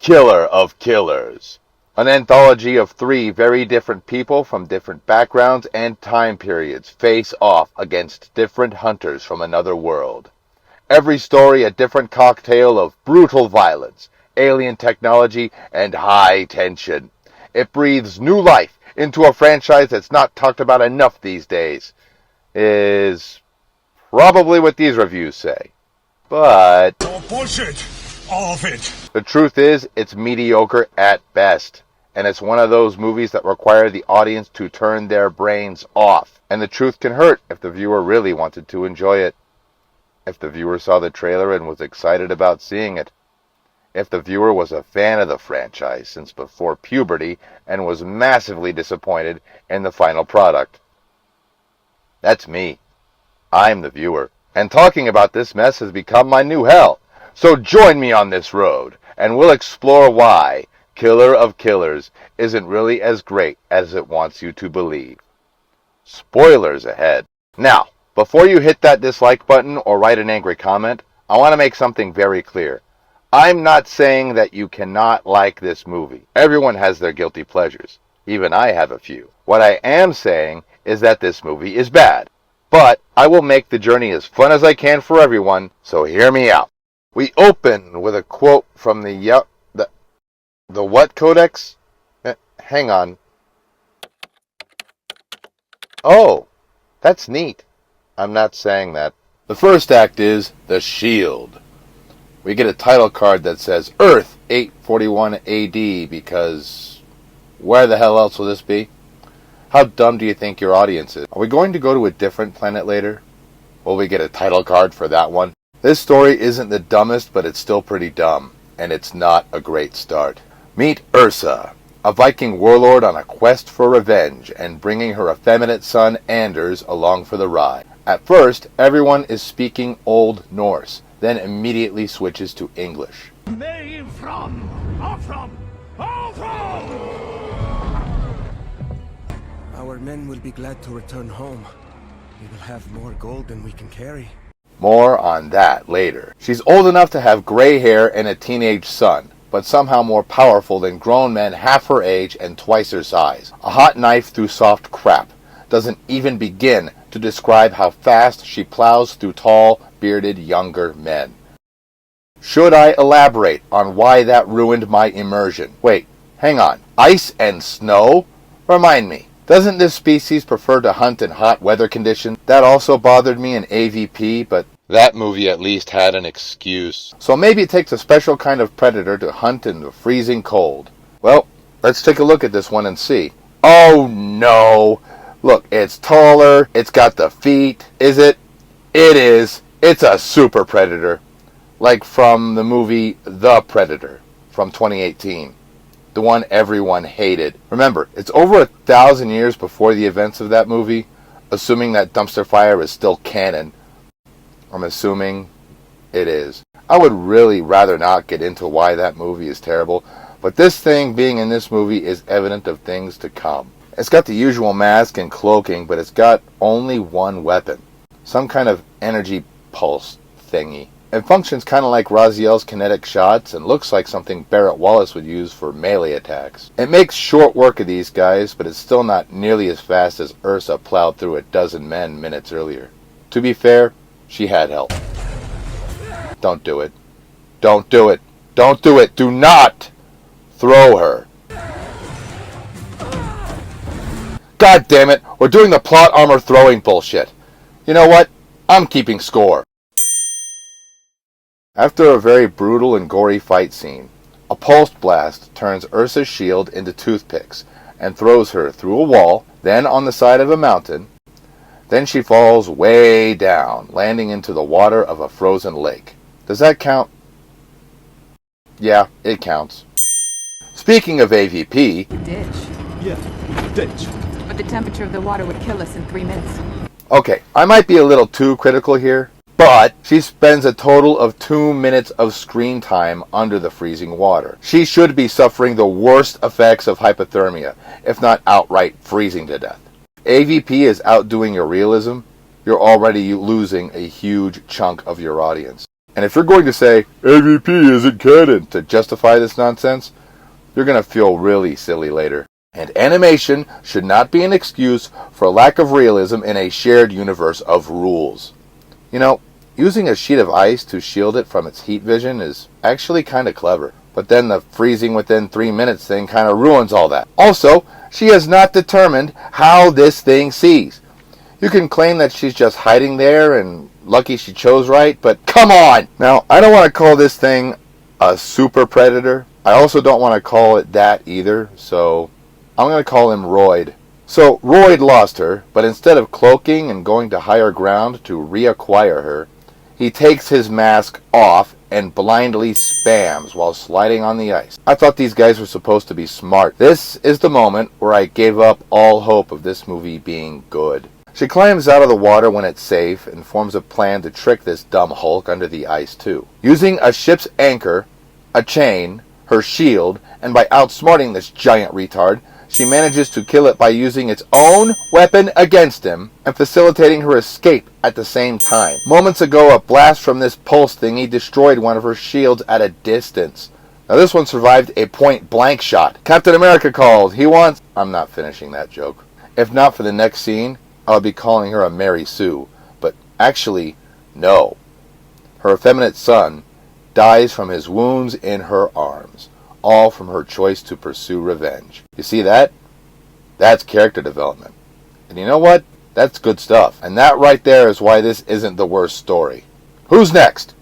Killer of Killers. An anthology of three very different people from different backgrounds and time periods face off against different hunters from another world. Every story a different cocktail of brutal violence, alien technology, and high tension. It breathes new life into a franchise that's not talked about enough these days, is probably what these reviews say. But oh, bullshit. All of it. The truth is, it's mediocre at best. And it's one of those movies that require the audience to turn their brains off. And the truth can hurt if the viewer really wanted to enjoy it. If the viewer saw the trailer and was excited about seeing it. If the viewer was a fan of the franchise since before puberty and was massively disappointed in the final product. That's me. I'm the viewer. And talking about this mess has become my new hell. So join me on this road, and we'll explore why Killer of Killers isn't really as great as it wants you to believe. Spoilers ahead. Now, before you hit that dislike button or write an angry comment, I want to make something very clear. I'm not saying that you cannot like this movie. Everyone has their guilty pleasures. Even I have a few. What I am saying is that this movie is bad. But I will make the journey as fun as I can for everyone, so hear me out. We open with a quote from the what codex? Hang on. Oh, that's neat. I'm not saying that. The first act is The Shield. We get a title card that says Earth 841 AD because where the hell else will this be? How dumb do you think your audience is? Are we going to go to a different planet later? Will we get a title card for that one? This story isn't the dumbest, but it's still pretty dumb, and it's not a great start. Meet Ursa, a Viking warlord on a quest for revenge and bringing her effeminate son Anders along for the ride. At first, everyone is speaking Old Norse, then immediately switches to English. Our men will be glad to return home. We will have more gold than we can carry. More on that later. She's old enough to have gray hair and a teenage son, but somehow more powerful than grown men half her age and twice her size. A hot knife through soft crap. Doesn't even begin to describe how fast she plows through tall, bearded, younger men. Should I elaborate on why that ruined my immersion? Wait, hang on. Ice and snow? Remind me. Doesn't this species prefer to hunt in hot weather conditions? That also bothered me in AVP, but that movie at least had an excuse. So maybe it takes a special kind of predator to hunt in the freezing cold. Well, let's take a look at this one and see. Oh no! Look, it's taller, it's got the feet. Is it? It is. It's a super predator. Like from the movie The Predator from 2018. The one everyone hated. Remember, it's over 1,000 years before the events of that movie, assuming that dumpster fire is still canon. I'm assuming it is. I would really rather not get into why that movie is terrible, but this thing being in this movie is evident of things to come. It's got the usual mask and cloaking, but it's got only one weapon. Some kind of energy pulse thingy. It functions kind of like Raziel's kinetic shots and looks like something Barrett Wallace would use for melee attacks. It makes short work of these guys, but it's still not nearly as fast as Ursa plowed through a dozen men minutes earlier. To be fair, she had help. Don't do it. Don't do it. Don't do it. Do not throw her. God damn it. We're doing the plot armor throwing bullshit. You know what? I'm keeping score. After a very brutal and gory fight scene, a pulse blast turns Ursa's shield into toothpicks and throws her through a wall, then on the side of a mountain. Then she falls way down, landing into the water of a frozen lake. Does that count? Yeah, it counts. Speaking of AVP... Ditch. Yeah, ditch. But the temperature of the water would kill us in 3 minutes. Okay, I might be a little too critical here, but she spends a total of 2 minutes of screen time under the freezing water. She should be suffering the worst effects of hypothermia, if not outright freezing to death. AVP is outdoing your realism. You're already losing a huge chunk of your audience. And if you're going to say, AVP isn't canon, to justify this nonsense, you're going to feel really silly later. And animation should not be an excuse for lack of realism in a shared universe of rules. You know, using a sheet of ice to shield it from its heat vision is actually kind of clever. But then the freezing within 3 minutes thing kind of ruins all that. Also, she has not determined how this thing sees. You can claim that she's just hiding there and lucky she chose right, but come on! Now, I don't want to call this thing a super predator. I also don't want to call it that either, so I'm going to call him Royd. So, Royd lost her, but instead of cloaking and going to higher ground to reacquire her, he takes his mask off and blindly spams while sliding on the ice. I thought these guys were supposed to be smart. This is the moment where I gave up all hope of this movie being good. She climbs out of the water when it's safe and forms a plan to trick this dumb Hulk under the ice too. Using a ship's anchor, a chain, her shield, and by outsmarting this giant retard, she manages to kill it by using its own weapon against him and facilitating her escape at the same time. Moments ago, a blast from this pulse thingy destroyed one of her shields at a distance. Now this one survived a point-blank shot. Captain America called. He wants... I'm not finishing that joke. If not for the next scene, I would be calling her a Mary Sue. But actually, no. Her effeminate son dies from his wounds in her arms. All from her choice to pursue revenge. You see that? That's character development. And you know what? That's good stuff. And that right there is why this isn't the worst story. Who's next?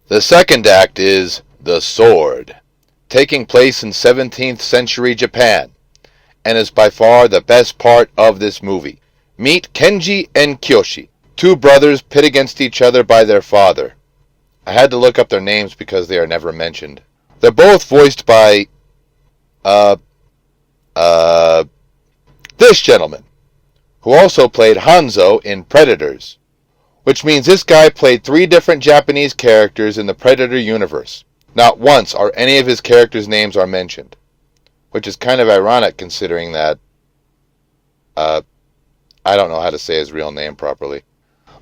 The second act is The Sword, taking place in 17th century Japan, and is by far the best part of this movie. Meet Kenji and Kyoshi, two brothers pit against each other by their father. I had to look up their names because they are never mentioned. They're both voiced by, this gentleman, who also played Hanzo in Predators, which means this guy played 3 different Japanese characters in the Predator universe. Not once are any of his characters' names are mentioned, which is kind of ironic considering that, I don't know how to say his real name properly.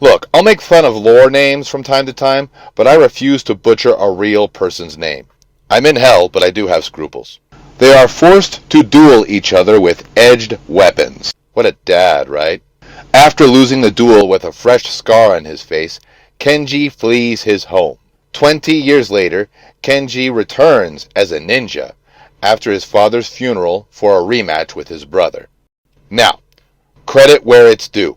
Look, I'll make fun of lore names from time to time, but I refuse to butcher a real person's name. I'm in hell, but I do have scruples. They are forced to duel each other with edged weapons. What a dad, right? After losing the duel with a fresh scar on his face, Kenji flees his home. 20 years later, Kenji returns as a ninja after his father's funeral for a rematch with his brother. Now, credit where it's due.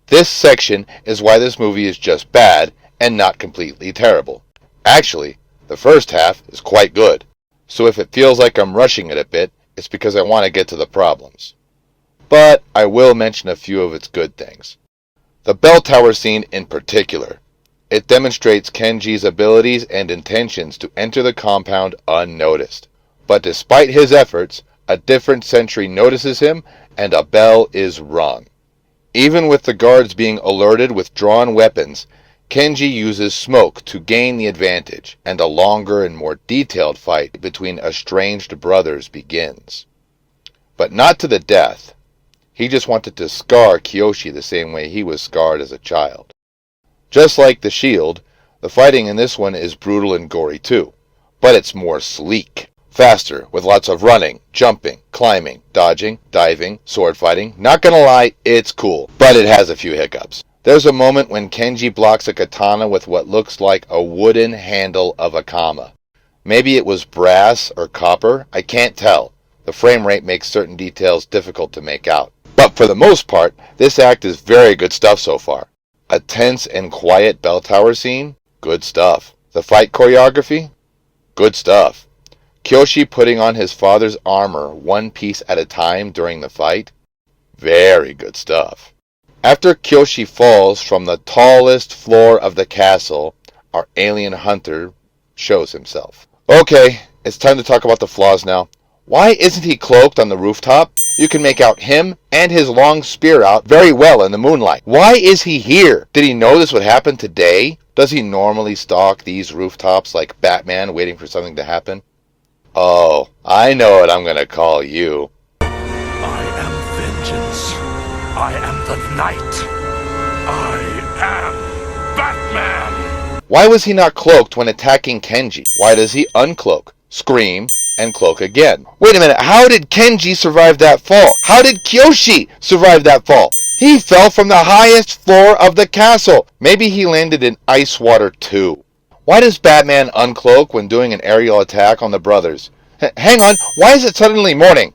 This section is why this movie is just bad and not completely terrible. Actually, the first half is quite good, so if it feels like I'm rushing it a bit, it's because I want to get to the problems. But I will mention a few of its good things. The bell tower scene in particular. It demonstrates Kenji's abilities and intentions to enter the compound unnoticed. But despite his efforts, a different sentry notices him and a bell is rung. Even with the guards being alerted with drawn weapons, Kenji uses smoke to gain the advantage, and a longer and more detailed fight between estranged brothers begins. But not to the death. He just wanted to scar Kyoshi the same way he was scarred as a child. Just like the Shield, the fighting in this one is brutal and gory too, but it's more sleek. Faster, with lots of running, jumping, climbing, dodging, diving, sword fighting. Not gonna lie, it's cool, but it has a few hiccups. There's a moment when Kenji blocks a katana with what looks like a wooden handle of a kama. Maybe it was brass or copper, I can't tell. The frame rate makes certain details difficult to make out. But for the most part, this act is very good stuff so far. A tense and quiet bell tower scene? Good stuff. The fight choreography? Good stuff. Kyoshi putting on his father's armor one piece at a time during the fight? Very good stuff. After Kyoshi falls from the tallest floor of the castle, our alien hunter shows himself. Okay, it's time to talk about the flaws now. Why isn't he cloaked on the rooftop? You can make out him and his long spear out very well in the moonlight. Why is he here? Did he know this would happen today? Does he normally stalk these rooftops like Batman waiting for something to happen? Oh, I know what I'm gonna call you. I am vengeance. I am the night. I am Batman. Why was he not cloaked when attacking Kenji? Why does he uncloak, scream, and cloak again? Wait a minute, how did Kenji survive that fall? How did Kyoshi survive that fall? He fell from the highest floor of the castle. Maybe he landed in ice water too. Why does Batman uncloak when doing an aerial attack on the brothers? Hang on, why is it suddenly morning?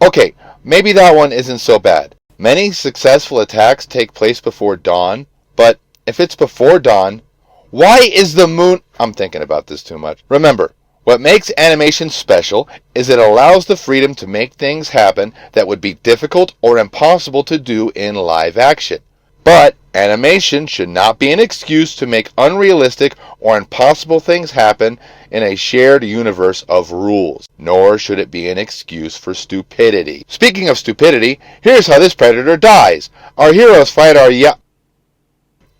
Okay, maybe that one isn't so bad. Many successful attacks take place before dawn, but if it's before dawn, why is the moon... I'm thinking about this too much. Remember, what makes animation special is it allows the freedom to make things happen that would be difficult or impossible to do in live action. But animation should not be an excuse to make unrealistic or impossible things happen in a shared universe of rules. Nor should it be an excuse for stupidity. Speaking of stupidity, here's how this predator dies. Our heroes fight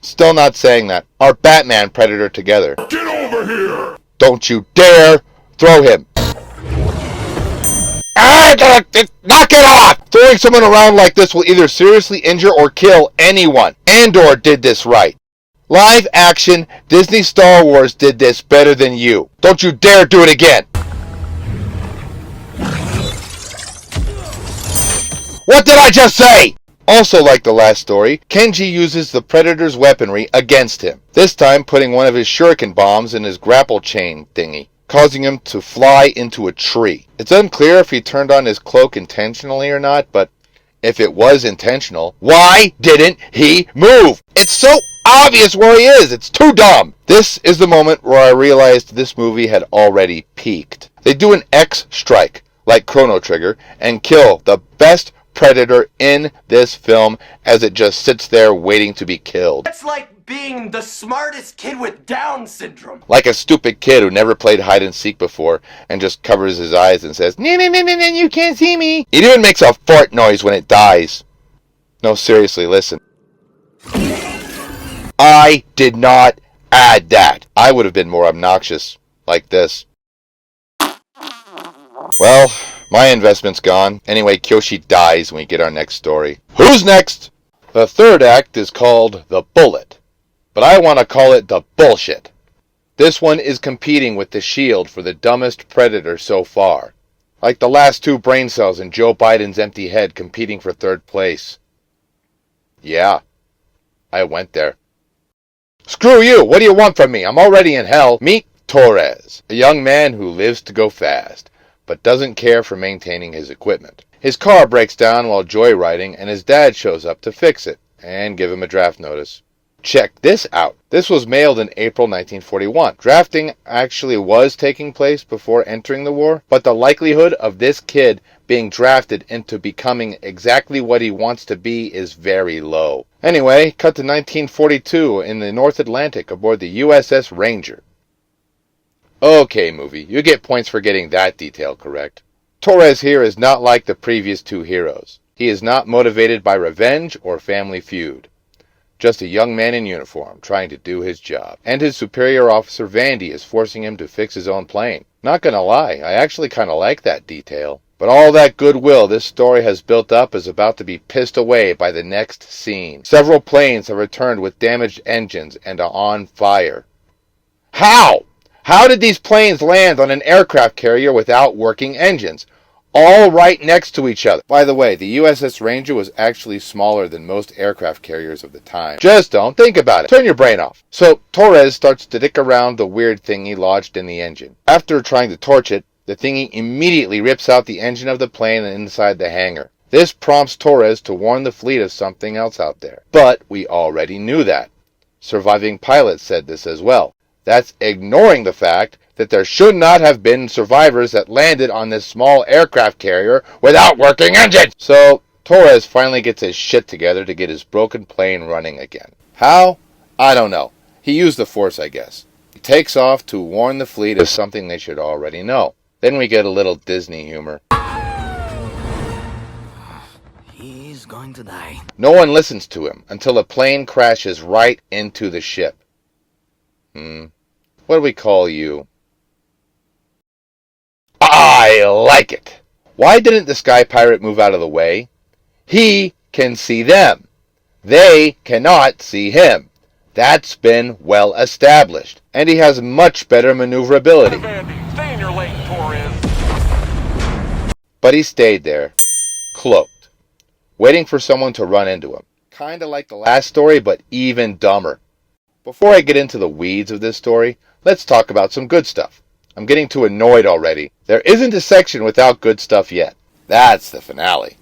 Still not saying that. Our Batman predator together. Get over here! Don't you dare throw him. Knock it off! Throwing someone around like this will either seriously injure or kill anyone. Andor did this right. Live action, Disney Star Wars did this better than you. Don't you dare do it again! What did I just say? Also like the last story, Kenji uses the Predator's weaponry against him. This time putting one of his shuriken bombs in his grapple chain thingy, causing him to fly into a tree. It's unclear if he turned on his cloak intentionally or not, but if it was intentional, why didn't he move? It's so obvious where he is. It's too dumb. This is the moment where I realized this movie had already peaked. They do an X strike, like Chrono Trigger, and kill the best Predator in this film as it just sits there waiting to be killed. That's like being the smartest kid with Down syndrome. Like a stupid kid who never played hide and seek before and just covers his eyes and says, "No, you can't see me." It even makes a fart noise when it dies. No, seriously, listen. I did not add that. I would have been more obnoxious, like this. Well, my investment's gone. Anyway, Kyoshi dies when we get our next story. Who's next? The third act is called The Bullet, but I want to call it The Bullshit. This one is competing with The Shield for the dumbest predator so far. Like the last two brain cells in Joe Biden's empty head competing for third place. Yeah, I went there. Screw you! What do you want from me? I'm already in hell. Meet Torres, a young man who lives to go fast, but doesn't care for maintaining his equipment. His car breaks down while joyriding, and his dad shows up to fix it and give him a draft notice. Check this out. This was mailed in April 1941. Drafting actually was taking place before entering the war, but the likelihood of this kid being drafted into becoming exactly what he wants to be is very low. Anyway, cut to 1942 in the North Atlantic aboard the USS Ranger. Okay, movie, you get points for getting that detail correct. Torres here is not like the previous two heroes. He is not motivated by revenge or family feud. Just a young man in uniform trying to do his job. And his superior officer Vandy is forcing him to fix his own plane. Not gonna lie, I actually kinda like that detail. But all that goodwill this story has built up is about to be pissed away by the next scene. Several planes have returned with damaged engines and are on fire. How? How did these planes land on an aircraft carrier without working engines? All right next to each other. By the way, the USS Ranger was actually smaller than most aircraft carriers of the time. Just don't think about it. Turn your brain off. So Torres starts to dick around the weird thingy lodged in the engine. After trying to torch it, the thingy immediately rips out the engine of the plane and inside the hangar. This prompts Torres to warn the fleet of something else out there. But we already knew that. Surviving pilots said this as well. That's ignoring the fact that there should not have been survivors that landed on this small aircraft carrier without working engines. So Torres finally gets his shit together to get his broken plane running again. How? I don't know. He used the Force, I guess. He takes off to warn the fleet of something they should already know. Then we get a little Disney humor. He's going to die. No one listens to him until the plane crashes right into the ship. What do we call you? I like it. Why didn't the Sky Pirate move out of the way? He can see them. They cannot see him. That's been well established, and he has much better maneuverability. Stay in your lane, Torres. But he stayed there, cloaked, waiting for someone to run into him. Kinda like the last story, but even dumber. Before I get into the weeds of this story, let's talk about some good stuff. I'm getting too annoyed already. There isn't a section without good stuff yet. That's the finale.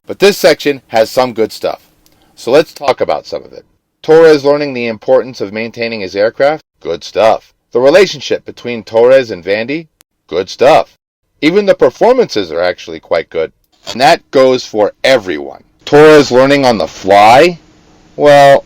But this section has some good stuff. So let's talk about some of it. Torres learning the importance of maintaining his aircraft? Good stuff. The relationship between Torres and Vandy? Good stuff. Even the performances are actually quite good. And that goes for everyone. Torres learning on the fly? Well,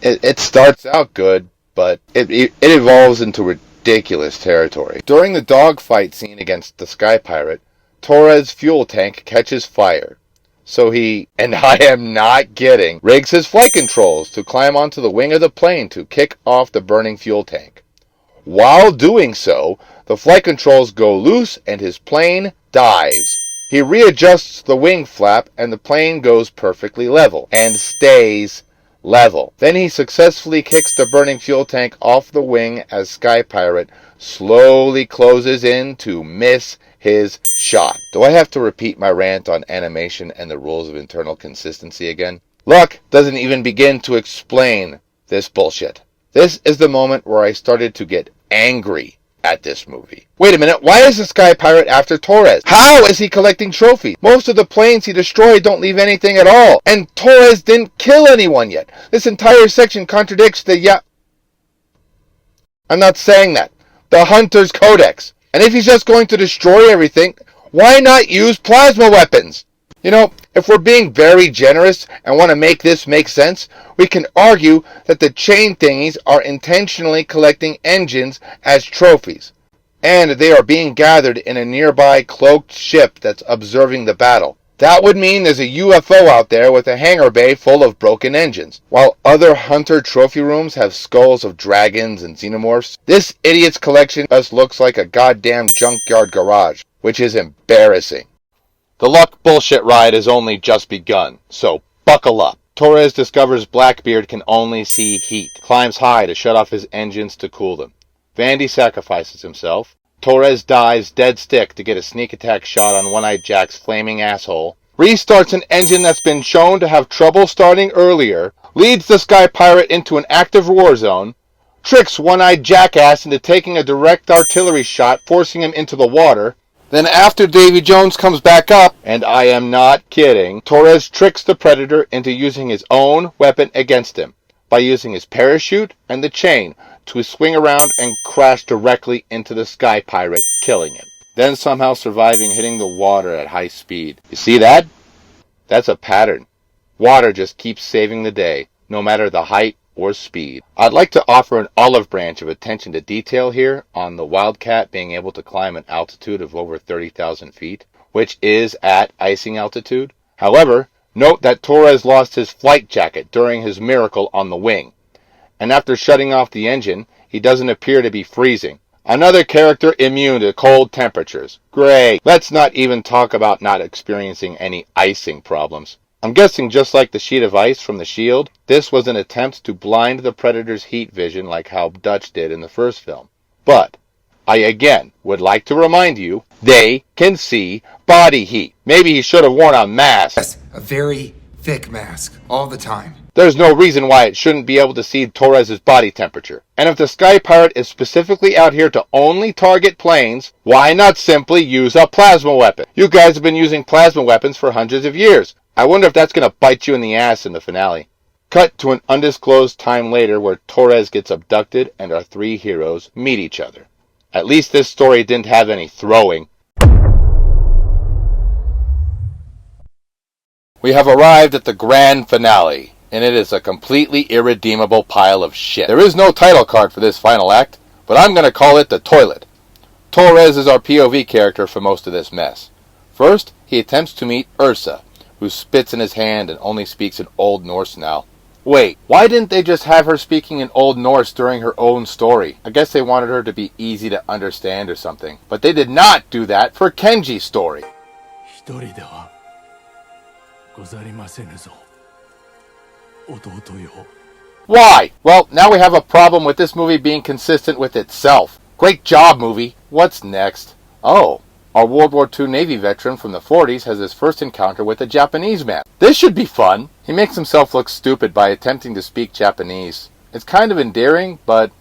it starts out good, but it evolves into ridiculous territory. During the dogfight scene against the Sky Pirate, Torres' fuel tank catches fire. So he, and I am not kidding, rigs his flight controls to climb onto the wing of the plane to kick off the burning fuel tank. While doing so, the flight controls go loose and his plane dives. He readjusts the wing flap and the plane goes perfectly level and stays level. Then he successfully kicks the burning fuel tank off the wing as Sky Pirate slowly closes in to miss his shot. Do I have to repeat my rant on animation and the rules of internal consistency again? Luck doesn't even begin to explain this bullshit. This is the moment where I started to get angry at this movie. Wait a minute, why is the Sky Pirate after Torres? How is he collecting trophies? Most of the planes he destroyed don't leave anything at all. And Torres didn't kill anyone yet. This entire section contradicts I'm not saying that. The Hunter's Codex. And if he's just going to destroy everything, why not use plasma weapons? You know, if we're being very generous and want to make this make sense, we can argue that the chain thingies are intentionally collecting engines as trophies, and they are being gathered in a nearby cloaked ship that's observing the battle. That would mean there's a UFO out there with a hangar bay full of broken engines, while other Hunter trophy rooms have skulls of dragons and xenomorphs. This idiot's collection just looks like a goddamn junkyard garage, which is embarrassing. The luck bullshit ride has only just begun, so buckle up. Torres discovers Blackbeard can only see heat, climbs high to shut off his engines to cool them. Vandy sacrifices himself. Torres dives dead stick to get a sneak attack shot on One-Eyed Jack's flaming asshole. Restarts an engine that's been shown to have trouble starting earlier. Leads the Sky Pirate into an active war zone. Tricks One-Eyed Jackass into taking a direct artillery shot, forcing him into the water. Then after Davy Jones comes back up, and I am not kidding, Torres tricks the Predator into using his own weapon against him by using his parachute and the chain to swing around and crash directly into the Sky Pirate, killing him. Then somehow surviving hitting the water at high speed. You see that? That's a pattern. Water just keeps saving the day, no matter the height or speed. I'd like to offer an olive branch of attention to detail here on the Wildcat being able to climb an altitude of over 30,000 feet, which is at icing altitude. However, note that Torres lost his flight jacket during his miracle on the wing, and after shutting off the engine, he doesn't appear to be freezing. Another character immune to cold temperatures. Great. Let's not even talk about not experiencing any icing problems. I'm guessing just like the sheet of ice from the Shield, this was an attempt to blind the Predator's heat vision like how Dutch did in the first film. But I again would like to remind you, they can see body heat. Maybe he should have worn a mask. Yes, a very thick mask, all the time. There's no reason why it shouldn't be able to see Torres' body temperature. And if the Sky Pirate is specifically out here to only target planes, why not simply use a plasma weapon? You guys have been using plasma weapons for hundreds of years. I wonder if that's going to bite you in the ass in the finale. Cut to an undisclosed time later where Torres gets abducted and our three heroes meet each other. At least this story didn't have any throwing. We have arrived at the grand finale, and it is a completely irredeemable pile of shit. There is no title card for this final act, but I'm going to call it the toilet. Torres is our POV character for most of this mess. First, he attempts to meet Ursa, who spits in his hand and only speaks in Old Norse now. Wait, why didn't they just have her speaking in Old Norse during her own story? I guess they wanted her to be easy to understand or something. But they did not do that for Kenji's story. Why? Well, now we have a problem with this movie being consistent with itself. Great job, movie. What's next? Oh, our World War II Navy veteran from the 40s has his first encounter with a Japanese man. This should be fun. He makes himself look stupid by attempting to speak Japanese. It's kind of endearing, but...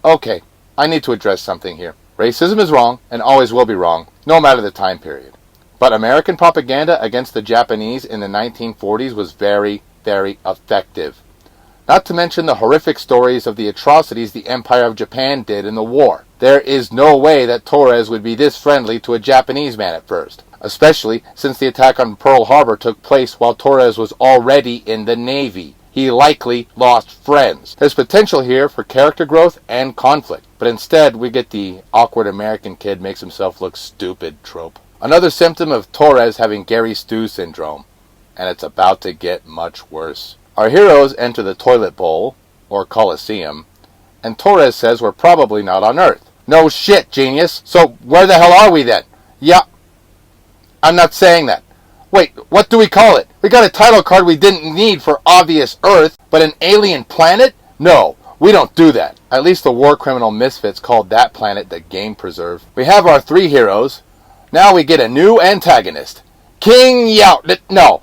okay, I need to address something here. Racism is wrong, and always will be wrong, no matter the time period. But American propaganda against the Japanese in the 1940s was very, very effective. Not to mention the horrific stories of the atrocities the Empire of Japan did in the war. There is no way that Torres would be this friendly to a Japanese man at first, especially since the attack on Pearl Harbor took place while Torres was already in the Navy. He likely lost friends. There's potential here for character growth and conflict, but instead we get the awkward American kid makes himself look stupid trope. Another symptom of Torres having Gary Stu syndrome, and it's about to get much worse. Our heroes enter the toilet bowl, or Coliseum, and Torres says we're probably not on Earth. No shit, genius. So where the hell are we then? Yeah, I'm not saying that. Wait, what do we call it? We got a title card we didn't need for obvious Earth, but an alien planet? No, we don't do that. At least the war criminal misfits called that planet the Game Preserve. We have our three heroes. Now we get a new antagonist. King Yao. No.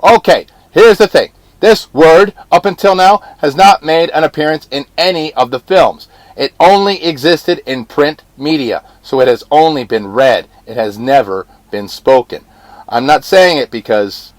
Okay, here's the thing. This word, up until now, has not made an appearance in any of the films. It only existed in print media, so it has only been read. It has never been spoken. I'm not saying it because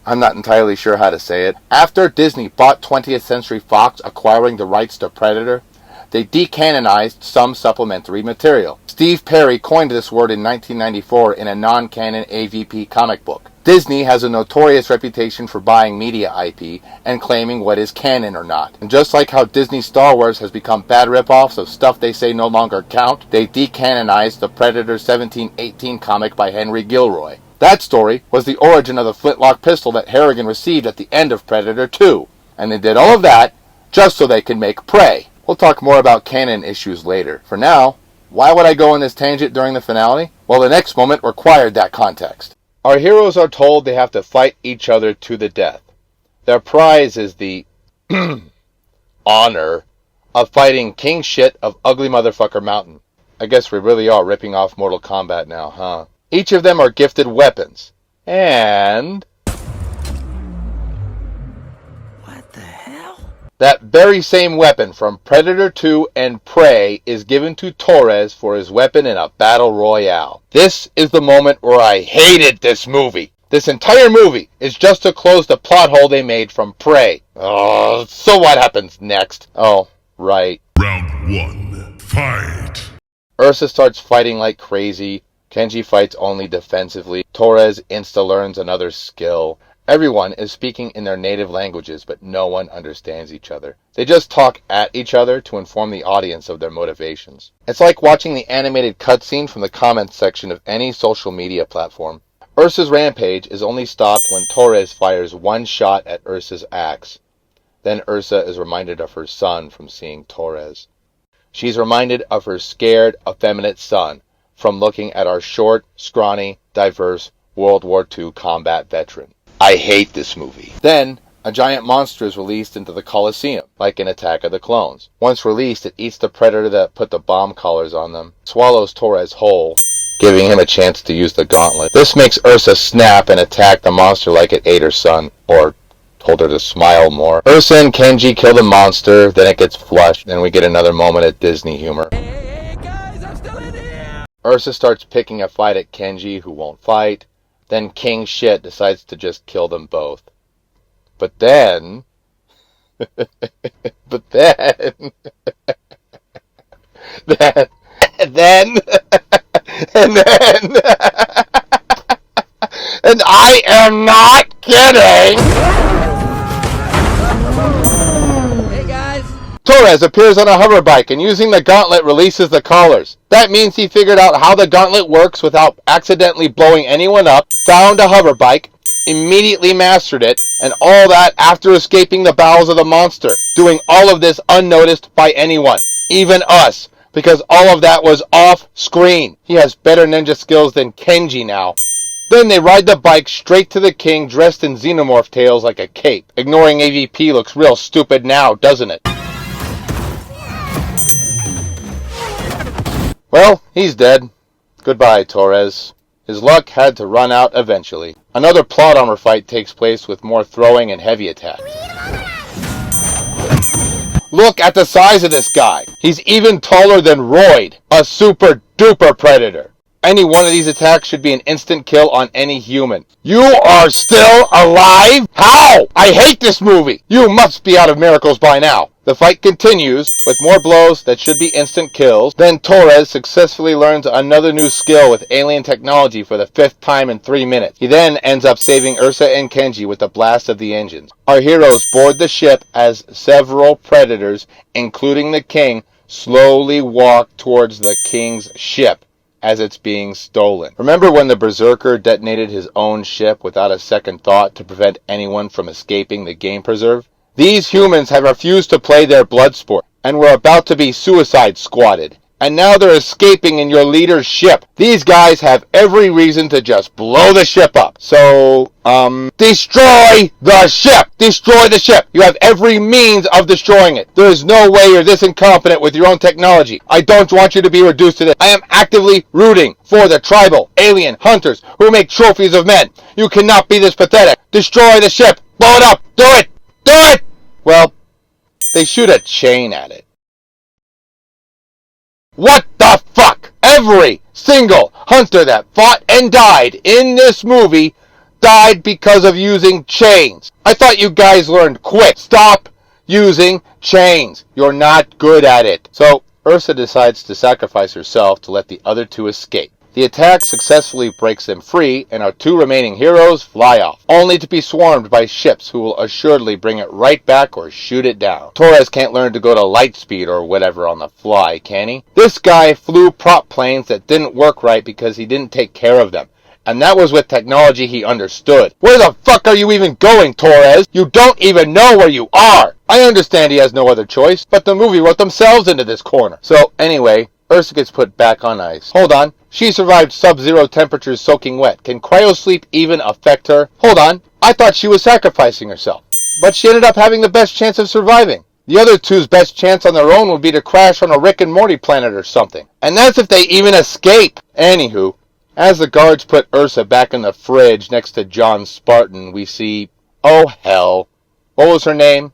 I'm not entirely sure how to say it. After Disney bought 20th Century Fox, acquiring the rights to Predator, they decanonized some supplementary material. Steve Perry coined this word in 1994 in a non-canon AVP comic book. Disney has a notorious reputation for buying media IP and claiming what is canon or not. And just like how Disney Star Wars has become bad ripoffs of stuff they say no longer count, they decanonized the Predator 1718 comic by Henry Gilroy. That story was the origin of the flintlock pistol that Harrigan received at the end of Predator 2. And they did all of that just so they could make Prey. We'll talk more about canon issues later. For now, why would I go on this tangent during the finale? Well, the next moment required that context. Our heroes are told they have to fight each other to the death. Their prize is the honor of fighting King Shit of Ugly Motherfucker Mountain. I guess we really are ripping off Mortal Kombat now, huh? Each of them are gifted weapons. And What the hell? that very same weapon from Predator 2 and Prey is given to Torres for his weapon in a battle royale. This is the moment where I hated this movie. This entire movie is just to close the plot hole they made from Prey. Oh, so what happens next? Oh, right. Round 1. Fight! Ursa starts fighting like crazy. Kenji fights only defensively. Torres insta-learns another skill. Everyone is speaking in their native languages, but no one understands each other. They just talk at each other to inform the audience of their motivations. It's like watching the animated cutscene from the comments section of any social media platform. Ursa's rampage is only stopped when Torres fires one shot at Ursa's axe. Then Ursa is reminded of her son from seeing Torres. She's reminded of her scared, effeminate son from looking at our short, scrawny, diverse World War II combat veteran. I hate this movie. Then, a giant monster is released into the Coliseum, like in Attack of the Clones. Once released, it eats the predator that put the bomb collars on them, swallows Torres whole, giving him a chance to use the gauntlet. This makes Ursa snap and attack the monster like it ate her son, or told her to smile more. Ursa and Kenji kill the monster, then it gets flushed, and we get another moment of Disney humor. Hey guys, I'm still in here! Ursa starts picking a fight at Kenji, who won't fight. Then King Shit decides to just kill them both. But then... And I am not kidding! Hey guys! Torres appears on a hover bike and using the gauntlet releases the collars. That means he figured out how the gauntlet works without accidentally blowing anyone up, found a hover bike, immediately mastered it, and all that after escaping the bowels of the monster, doing all of this unnoticed by anyone, even us, because all of that was off screen. He has better ninja skills than Kenji now. Then they ride the bike straight to the king dressed in xenomorph tails like a cape. Ignoring AVP looks real stupid now, doesn't it? Well, he's dead. Goodbye, Torres. His luck had to run out eventually. Another plot armor fight takes place with more throwing and heavy attacks. Look at the size of this guy. He's even taller than Royd, a super duper predator. Any one of these attacks should be an instant kill on any human. You are still alive? How? I hate this movie. You must be out of miracles by now. The fight continues with more blows that should be instant kills. Then Torres successfully learns another new skill with alien technology for the 5th time in 3 minutes. He then ends up saving Ursa and Kenji with the blast of the engines. Our heroes board the ship as several predators, including the king, slowly walk towards the king's ship as it's being stolen. Remember when the Berserker detonated his own ship without a second thought to prevent anyone from escaping the game preserve? These humans have refused to play their blood sport, and were about to be suicide squatted. And now they're escaping in your leader's ship. These guys have every reason to just blow the ship up. So, destroy the ship! Destroy the ship! You have every means of destroying it. There is no way you're this incompetent with your own technology. I don't want you to be reduced to this. I am actively rooting for the tribal alien hunters who make trophies of men. You cannot be this pathetic. Destroy the ship! Blow it up! Do it! Do it! Well, they shoot a chain at it. What the fuck? Every single hunter that fought and died in this movie died because of using chains. I thought you guys learned quick. Stop using chains. You're not good at it. So Ursa decides to sacrifice herself to let the other two escape. The attack successfully breaks them free, and our two remaining heroes fly off, only to be swarmed by ships who will assuredly bring it right back or shoot it down. Torres can't learn to go to light speed or whatever on the fly, can he? This guy flew prop planes that didn't work right because he didn't take care of them. And that was with technology he understood. Where the fuck are you even going, Torres? You don't even know where you are! I understand he has no other choice, but the movie wrote themselves into this corner. So, anyway, Ursa gets put back on ice. Hold on. She survived sub-zero temperatures soaking wet. Can cryosleep even affect her? Hold on. I thought she was sacrificing herself. But she ended up having the best chance of surviving. The other two's best chance on their own would be to crash on a Rick and Morty planet or something. And that's if they even escape. Anywho, as the guards put Ursa back in the fridge next to John Spartan, we see, oh hell, what was her name?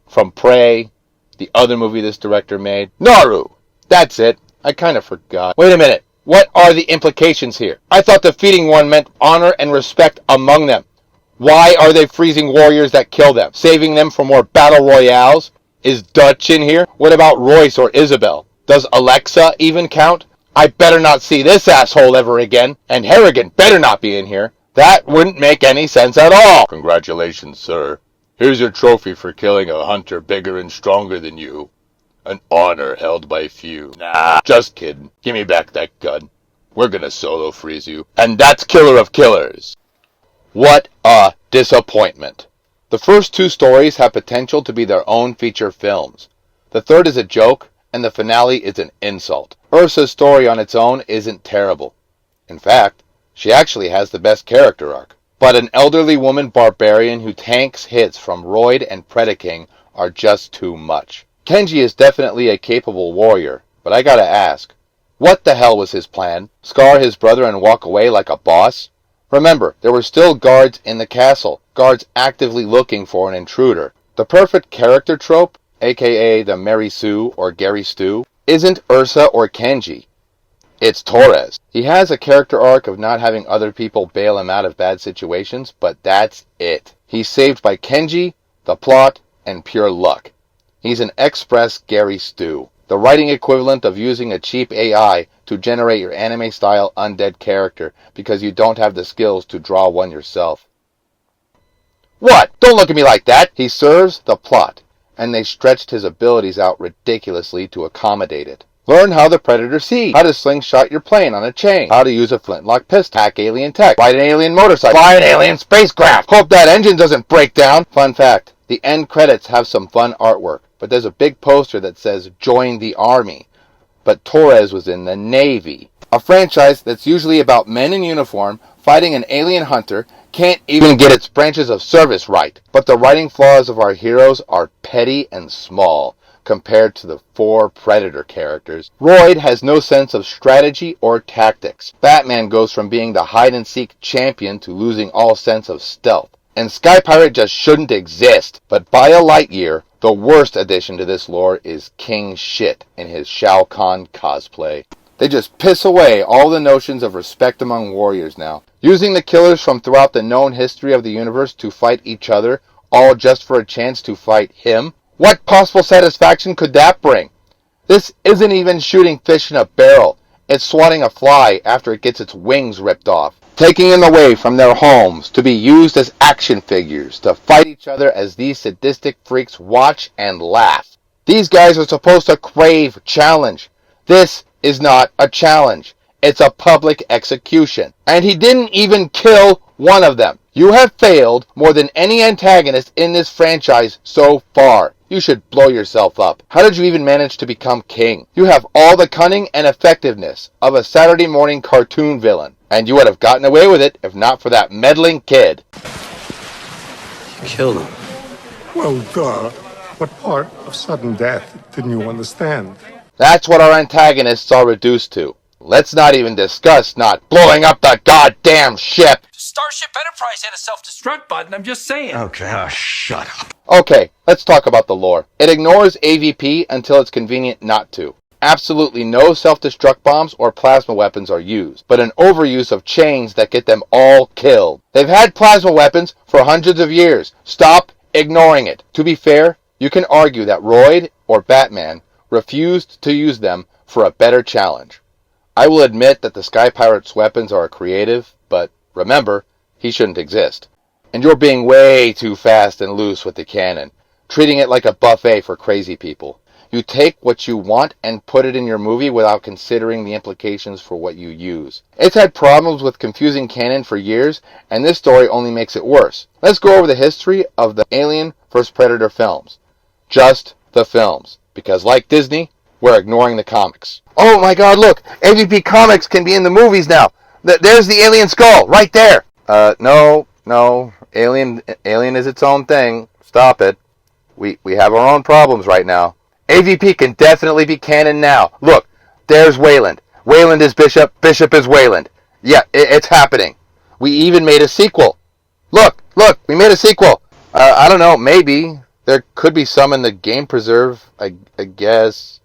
From Prey, the other movie this director made. Naru! That's it. I kind of forgot. Wait a minute. What are the implications here? I thought defeating one meant honor and respect among them. Why are they freezing warriors that kill them? Saving them for more battle royales? Is Dutch in here? What about Royce or Isabel? Does Alexa even count? I better not see this asshole ever again. And Harrigan better not be in here. That wouldn't make any sense at all. Congratulations, sir. Here's your trophy for killing a hunter bigger and stronger than you. An honor held by few. Nah, just kidding. Give me back that gun. We're gonna solo freeze you. And that's killer of killers. What a disappointment. The first two stories have potential to be their own feature films. The third is a joke, and the finale is an insult. Ursa's story on its own isn't terrible. In fact, she actually has the best character arc. But an elderly woman barbarian who tanks hits from Royd and Predaking are just too much. Kenji is definitely a capable warrior, but I gotta ask, what the hell was his plan? Scar his brother and walk away like a boss? Remember, there were still guards in the castle, guards actively looking for an intruder. The perfect character trope, aka the Mary Sue or Gary Stu, isn't Ursa or Kenji. It's Torres. He has a character arc of not having other people bail him out of bad situations, but that's it. He's saved by Kenji, the plot, and pure luck. He's an express Gary Stu, the writing equivalent of using a cheap AI to generate your anime-style undead character because you don't have the skills to draw one yourself. What? Don't look at me like that! He serves the plot, and they stretched his abilities out ridiculously to accommodate it. Learn how the Predator sees, how to slingshot your plane on a chain, how to use a flintlock pistol, hack alien tech, ride an alien motorcycle, fly an alien spacecraft, hope that engine doesn't break down. Fun fact, the end credits have some fun artwork, but there's a big poster that says, join the army. But Torres was in the Navy. A franchise that's usually about men in uniform fighting an alien hunter, can't even get its branches of service right. But the writing flaws of our heroes are petty and small compared to the 4 Predator characters. Royd has no sense of strategy or tactics. Batman goes from being the hide-and-seek champion to losing all sense of stealth. And Sky Pirate just shouldn't exist. But by a light year, the worst addition to this lore is King Shit in his Shao Kahn cosplay. They just piss away all the notions of respect among warriors now. Using the killers from throughout the known history of the universe to fight each other, all just for a chance to fight him? What possible satisfaction could that bring? This isn't even shooting fish in a barrel. It's swatting a fly after it gets its wings ripped off. Taking them away from their homes to be used as action figures to fight each other as these sadistic freaks watch and laugh. These guys are supposed to crave challenge. This is not a challenge. It's a public execution. And he didn't even kill one of them. You have failed more than any antagonist in this franchise so far. You should blow yourself up. How did you even manage to become king? You have all the cunning and effectiveness of a Saturday morning cartoon villain. And you would have gotten away with it if not for that meddling kid. You killed him. Well, duh. What part of sudden death didn't you understand? That's what our antagonists are reduced to. Let's not even discuss not blowing up the goddamn ship. Starship Enterprise had a self-destruct button, I'm just saying. Okay, shut up. Okay, let's talk about the lore. It ignores AVP until it's convenient not to. Absolutely no self-destruct bombs or plasma weapons are used, but an overuse of chains that get them all killed. They've had plasma weapons for hundreds of years. Stop ignoring it. To be fair, you can argue that Royd or Batman refused to use them for a better challenge. I will admit that the Sky Pirate's weapons are creative, but remember, he shouldn't exist. And you're being way too fast and loose with the canon, treating it like a buffet for crazy people. You take what you want and put it in your movie without considering the implications for what you use. It's had problems with confusing canon for years, and this story only makes it worse. Let's go over the history of the Alien vs. Predator films. Just the films. Because like Disney, we're ignoring the comics. Oh my god, look! AVP Comics can be in the movies now! There's the alien skull, right there! No. Alien is its own thing. Stop it. We have our own problems right now. AVP can definitely be canon now. Look, there's Wayland. Wayland is Bishop. Bishop is Wayland. Yeah, it's happening. We even made a sequel. Look, we made a sequel. I don't know, maybe. There could be some in the game preserve, I guess.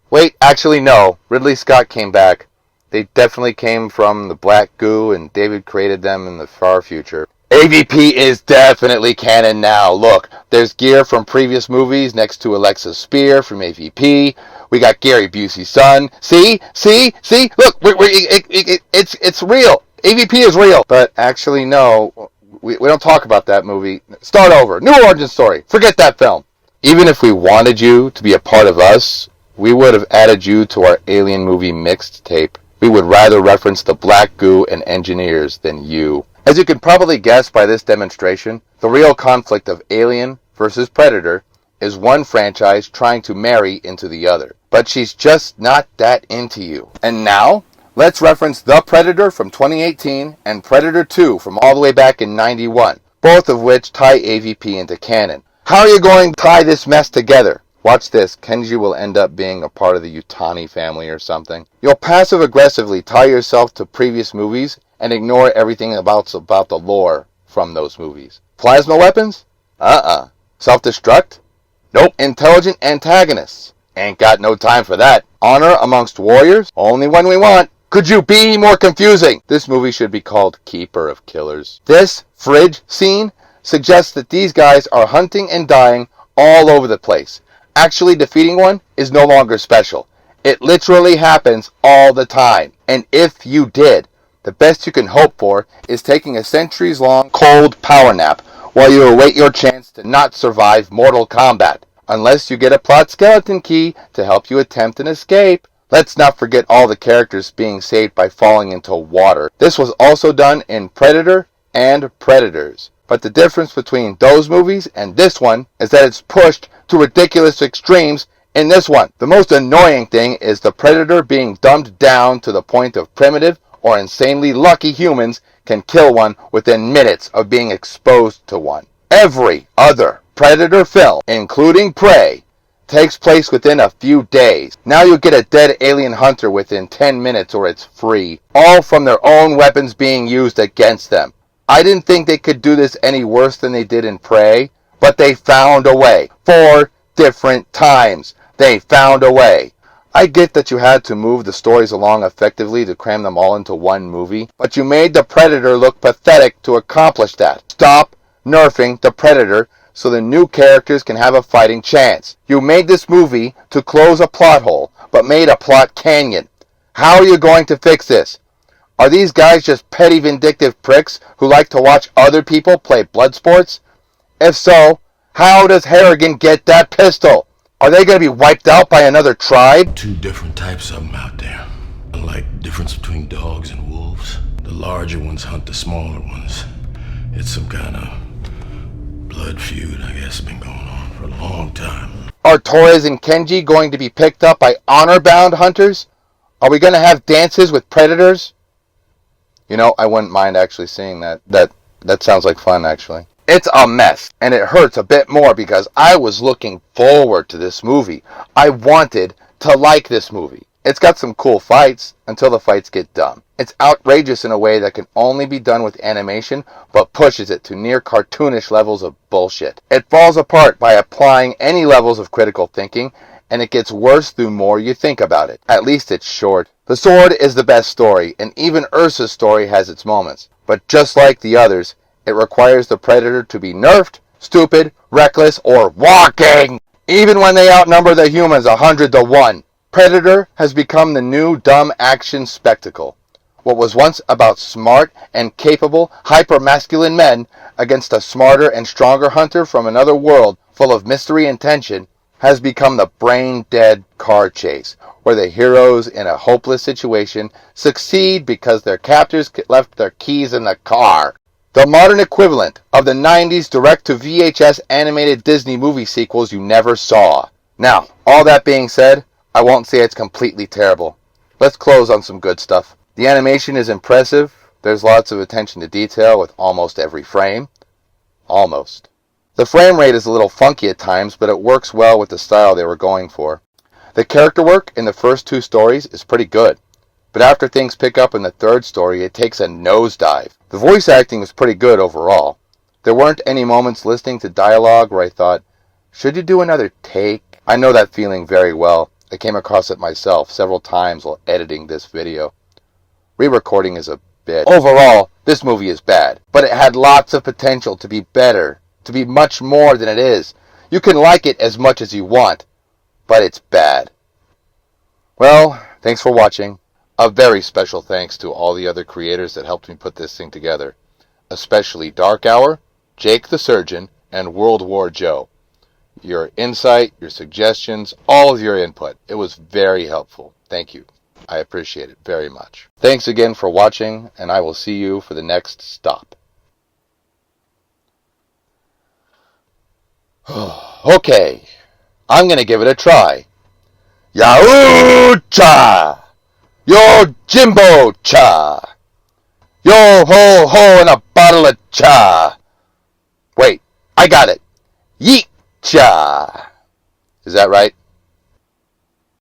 Wait, actually no. Ridley Scott came back. They definitely came from the black goo, and David created them in the far future. AVP is definitely canon now. Look, there's gear from previous movies next to Alexa's spear from AVP. We got Gary Busey's son. See? Look, it's real. AVP is real. But actually, no. We don't talk about that movie. Start over. New origin story. Forget that film. Even if we wanted you to be a part of us, we would have added you to our Alien movie mixed tape. We would rather reference the black goo and engineers than you. As you can probably guess by this demonstration, the real conflict of Alien versus Predator is one franchise trying to marry into the other. But she's just not that into you. And now, let's reference The Predator from 2018 and Predator 2 from all the way back in 91, both of which tie AVP into canon. How are you going to tie this mess together? Watch this, Kenji will end up being a part of the Yutani family or something. You'll passive-aggressively tie yourself to previous movies and ignore everything about the lore from those movies. Plasma weapons? Self-destruct? Nope. Intelligent antagonists? Ain't got no time for that. Honor amongst warriors? Only one we want. Could you be more confusing? This movie should be called Keeper of Killers. This fridge scene suggests that these guys are hunting and dying all over the place. Actually defeating one is no longer special. It literally happens all the time. And if you did, the best you can hope for is taking a centuries-long cold power nap while you await your chance to not survive mortal combat. Unless you get a plot skeleton key to help you attempt an escape. Let's not forget all the characters being saved by falling into water. This was also done in Predator and Predators. But the difference between those movies and this one is that it's pushed to ridiculous extremes in this one. The most annoying thing is the Predator being dumbed down to the point of primitive or insanely lucky humans can kill one within minutes of being exposed to one. Every other Predator film, including Prey, takes place within a few days. Now you get a dead alien hunter within 10 minutes or it's free, all from their own weapons being used against them. I didn't think they could do this any worse than they did in Prey, but they found a way. 4 different times, they found a way. I get that you had to move the stories along effectively to cram them all into one movie, but you made the Predator look pathetic to accomplish that. Stop nerfing the Predator so the new characters can have a fighting chance. You made this movie to close a plot hole, but made a plot canyon. How are you going to fix this? Are these guys just petty vindictive pricks who like to watch other people play blood sports? If so, how does Harrigan get that pistol? Are they going to be wiped out by another tribe? 2 different types of them out there. Unlike the difference between dogs and wolves, the larger ones hunt the smaller ones. It's some kind of blood feud, I guess, been going on for a long time. Are Torres and Kenji going to be picked up by honor-bound hunters? Are we going to have dances with predators? You know, I wouldn't mind actually seeing that. That sounds like fun, actually. It's a mess, and it hurts a bit more because I was looking forward to this movie. I wanted to like this movie. It's got some cool fights until the fights get dumb. It's outrageous in a way that can only be done with animation, but pushes it to near cartoonish levels of bullshit. It falls apart by applying any levels of critical thinking, and it gets worse the more you think about it. At least it's short. The Sword is the best story, and even Ursa's story has its moments. But just like the others, it requires the Predator to be nerfed, stupid, reckless, or walking! Even when they outnumber the humans 100 to 1. Predator has become the new dumb action spectacle. What was once about smart and capable, hyper-masculine men against a smarter and stronger hunter from another world full of mystery and tension has become the brain-dead car chase, where the heroes in a hopeless situation succeed because their captors left their keys in the car. The modern equivalent of the 90s direct-to-VHS animated Disney movie sequels you never saw. Now, all that being said, I won't say it's completely terrible. Let's close on some good stuff. The animation is impressive. There's lots of attention to detail with almost every frame. Almost. The frame rate is a little funky at times, but it works well with the style they were going for. The character work in the first 2 stories is pretty good, but after things pick up in the 3rd story, it takes a nosedive. The voice acting was pretty good overall. There weren't any moments listening to dialogue where I thought, should you do another take? I know that feeling very well. I came across it myself several times while editing this video. Re-recording is a bit. Overall, this movie is bad, but it had lots of potential to be better, to be much more than it is. You can like it as much as you want, but it's bad. Well, thanks for watching. A very special thanks to all the other creators that helped me put this thing together, especially DarkHour, Jake the Surgeon, and World War Joe. Your insight, your suggestions, all of your input. It was very helpful. Thank you. I appreciate it very much. Thanks again for watching, and I will see you for the next stop. Okay, I'm going to give it a try. Yahoo-cha! Yo Jimbo cha! Yo ho ho and a bottle of cha! Wait, I got it! Yeet cha! Is that right?